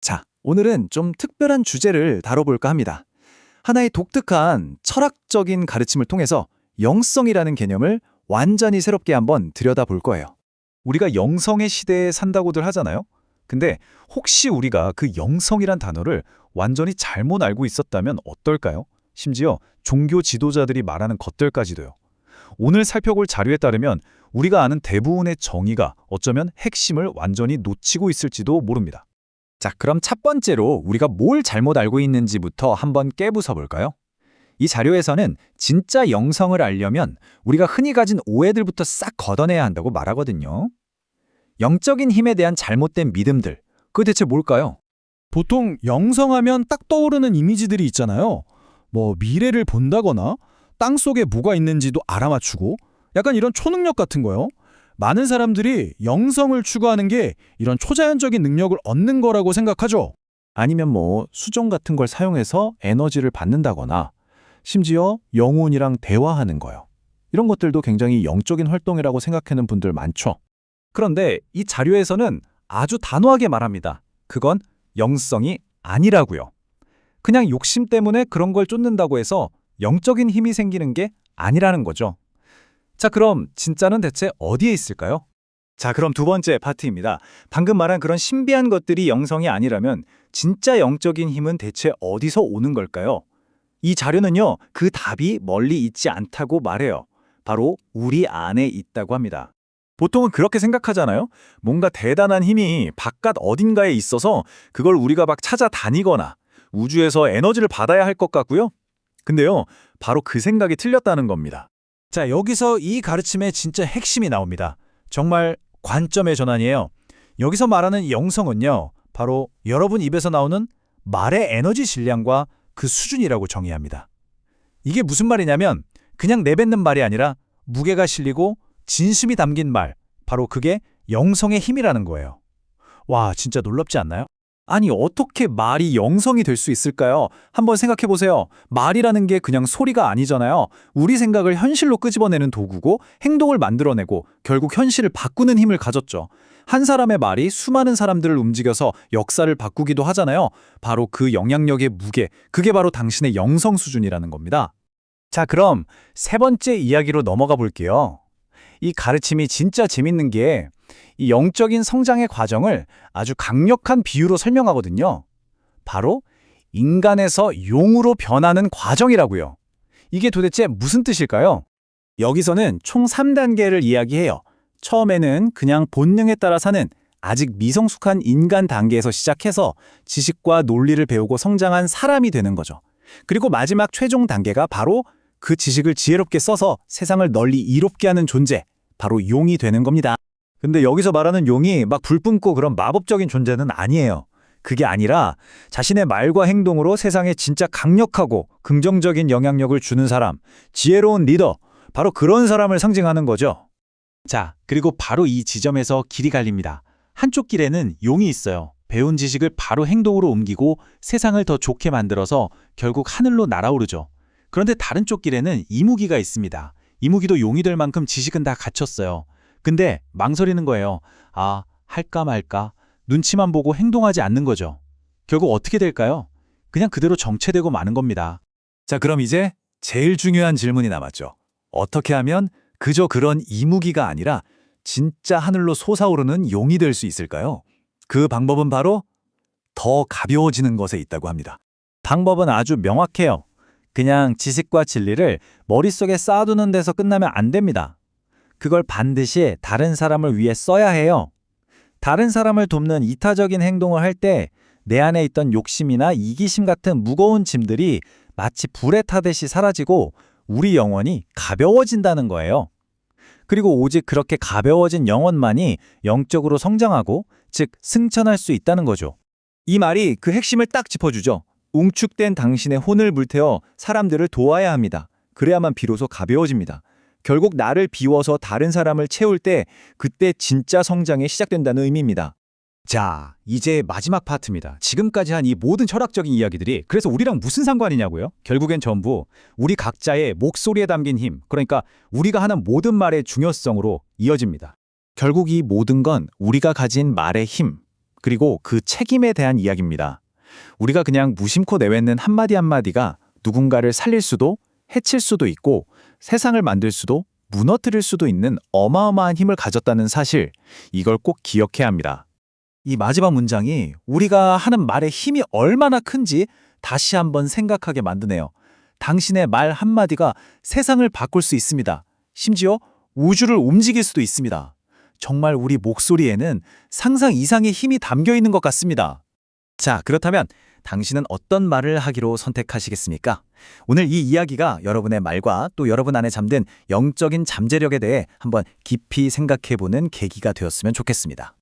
자, 오늘은 좀 특별한 주제를 다뤄볼까 합니다. 하나의 독특한 철학적인 가르침을 통해서 영성이라는 개념을 완전히 새롭게 한번 들여다볼 거예요. 우리가 영성의 시대에 산다고들 하잖아요. 근데 혹시 우리가 그 영성이란 단어를 완전히 잘못 알고 있었다면 어떨까요? 심지어 종교 지도자들이 말하는 것들까지도요. 오늘 살펴볼 자료에 따르면 우리가 아는 대부분의 정의가 어쩌면 핵심을 완전히 놓치고 있을지도 모릅니다. 자, 그럼 첫 번째로 우리가 뭘 잘못 알고 있는지부터 한번 깨부숴 볼까요? 이 자료에서는 진짜 영성을 알려면 우리가 흔히 가진 오해들부터 싹 걷어내야 한다고 말하거든요. 영적인 힘에 대한 잘못된 믿음들, 그거 대체 뭘까요? 보통 영성하면 딱 떠오르는 이미지들이 있잖아요. 뭐 미래를 본다거나 땅 속에 뭐가 있는지도 알아맞추고 약간 이런 초능력 같은 거요. 많은 사람들이 영성을 추구하는 게 이런 초자연적인 능력을 얻는 거라고 생각하죠. 아니면 뭐 수정 같은 걸 사용해서 에너지를 받는다거나 심지어 영혼이랑 대화하는 거요. 이런 것들도 굉장히 영적인 활동이라고 생각하는 분들 많죠. 그런데 이 자료에서는 아주 단호하게 말합니다. 그건 영성이 아니라고요. 그냥 욕심 때문에 그런 걸 쫓는다고 해서 영적인 힘이 생기는 게 아니라는 거죠. 자, 그럼 진짜는 대체 어디에 있을까요? 자, 그럼 두 번째 파트입니다. 방금 말한 그런 신비한 것들이 영성이 아니라면 진짜 영적인 힘은 대체 어디서 오는 걸까요? 이 자료는요, 그 답이 멀리 있지 않다고 말해요. 바로 우리 안에 있다고 합니다. 보통은 그렇게 생각하잖아요. 뭔가 대단한 힘이 바깥 어딘가에 있어서 그걸 우리가 막 찾아다니거나 우주에서 에너지를 받아야 할 것 같고요. 근데요, 바로 그 생각이 틀렸다는 겁니다. 자, 여기서 이 가르침의 진짜 핵심이 나옵니다. 정말 관점의 전환이에요. 여기서 말하는 영성은요, 바로 여러분 입에서 나오는 말의 에너지 질량과 그 수준이라고 정의합니다. 이게 무슨 말이냐면 그냥 내뱉는 말이 아니라 무게가 실리고 진심이 담긴 말, 바로 그게 영성의 힘이라는 거예요. 와, 진짜 놀랍지 않나요? 아니, 어떻게 말이 영성이 될 수 있을까요? 한번 생각해 보세요. 말이라는 게 그냥 소리가 아니잖아요. 우리 생각을 현실로 끄집어내는 도구고 행동을 만들어내고 결국 현실을 바꾸는 힘을 가졌죠. 한 사람의 말이 수많은 사람들을 움직여서 역사를 바꾸기도 하잖아요. 바로 그 영향력의 무게, 그게 바로 당신의 영성 수준이라는 겁니다. 자, 그럼 세 번째 이야기로 넘어가 볼게요. 이 가르침이 진짜 재밌는 게 이 영적인 성장의 과정을 아주 강력한 비유로 설명하거든요. 바로 인간에서 용으로 변하는 과정이라고요. 이게 도대체 무슨 뜻일까요? 여기서는 총 3단계를 이야기해요. 처음에는 그냥 본능에 따라 사는 아직 미성숙한 인간 단계에서 시작해서 지식과 논리를 배우고 성장한 사람이 되는 거죠. 그리고 마지막 최종 단계가 바로 그 지식을 지혜롭게 써서 세상을 널리 이롭게 하는 존재, 바로 용이 되는 겁니다. 근데 여기서 말하는 용이 막 불 뿜고 그런 마법적인 존재는 아니에요. 그게 아니라 자신의 말과 행동으로 세상에 진짜 강력하고 긍정적인 영향력을 주는 사람, 지혜로운 리더, 바로 그런 사람을 상징하는 거죠. 자, 그리고 바로 이 지점에서 길이 갈립니다. 한쪽 길에는 용이 있어요. 배운 지식을 바로 행동으로 옮기고 세상을 더 좋게 만들어서 결국 하늘로 날아오르죠. 그런데 다른 쪽 길에는 이무기가 있습니다. 이무기도 용이 될 만큼 지식은 다 갖췄어요. 근데 망설이는 거예요. 아, 할까 말까? 눈치만 보고 행동하지 않는 거죠. 결국 어떻게 될까요? 그냥 그대로 정체되고 마는 겁니다. 자, 그럼 이제 제일 중요한 질문이 남았죠. 어떻게 하면 그저 그런 이무기가 아니라 진짜 하늘로 솟아오르는 용이 될 수 있을까요? 그 방법은 바로 더 가벼워지는 것에 있다고 합니다. 방법은 아주 명확해요. 그냥 지식과 진리를 머릿속에 쌓아두는 데서 끝나면 안 됩니다. 그걸 반드시 다른 사람을 위해 써야 해요. 다른 사람을 돕는 이타적인 행동을 할 때 내 안에 있던 욕심이나 이기심 같은 무거운 짐들이 마치 불에 타듯이 사라지고 우리 영혼이 가벼워진다는 거예요. 그리고 오직 그렇게 가벼워진 영혼만이 영적으로 성장하고, 즉 승천할 수 있다는 거죠. 이 말이 그 핵심을 딱 짚어주죠. 웅축된 당신의 혼을 불태워 사람들을 도와야 합니다. 그래야만 비로소 가벼워집니다. 결국 나를 비워서 다른 사람을 채울 때 그때 진짜 성장이 시작된다는 의미입니다. 자, 이제 마지막 파트입니다. 지금까지 한 이 모든 철학적인 이야기들이 그래서 우리랑 무슨 상관이냐고요? 결국엔 전부 우리 각자의 목소리에 담긴 힘, 그러니까 우리가 하는 모든 말의 중요성으로 이어집니다. 결국 이 모든 건 우리가 가진 말의 힘, 그리고 그 책임에 대한 이야기입니다. 우리가 그냥 무심코 내뱉는 한마디 한마디가 누군가를 살릴 수도 해칠 수도 있고 세상을 만들 수도 무너뜨릴 수도 있는 어마어마한 힘을 가졌다는 사실, 이걸 꼭 기억해야 합니다. 이 마지막 문장이 우리가 하는 말의 힘이 얼마나 큰지 다시 한번 생각하게 만드네요. 당신의 말 한마디가 세상을 바꿀 수 있습니다. 심지어 우주를 움직일 수도 있습니다. 정말 우리 목소리에는 상상 이상의 힘이 담겨 있는 것 같습니다. 자, 그렇다면 당신은 어떤 말을 하기로 선택하시겠습니까? 오늘 이 이야기가 여러분의 말과 또 여러분 안에 잠든 영적인 잠재력에 대해 한번 깊이 생각해보는 계기가 되었으면 좋겠습니다.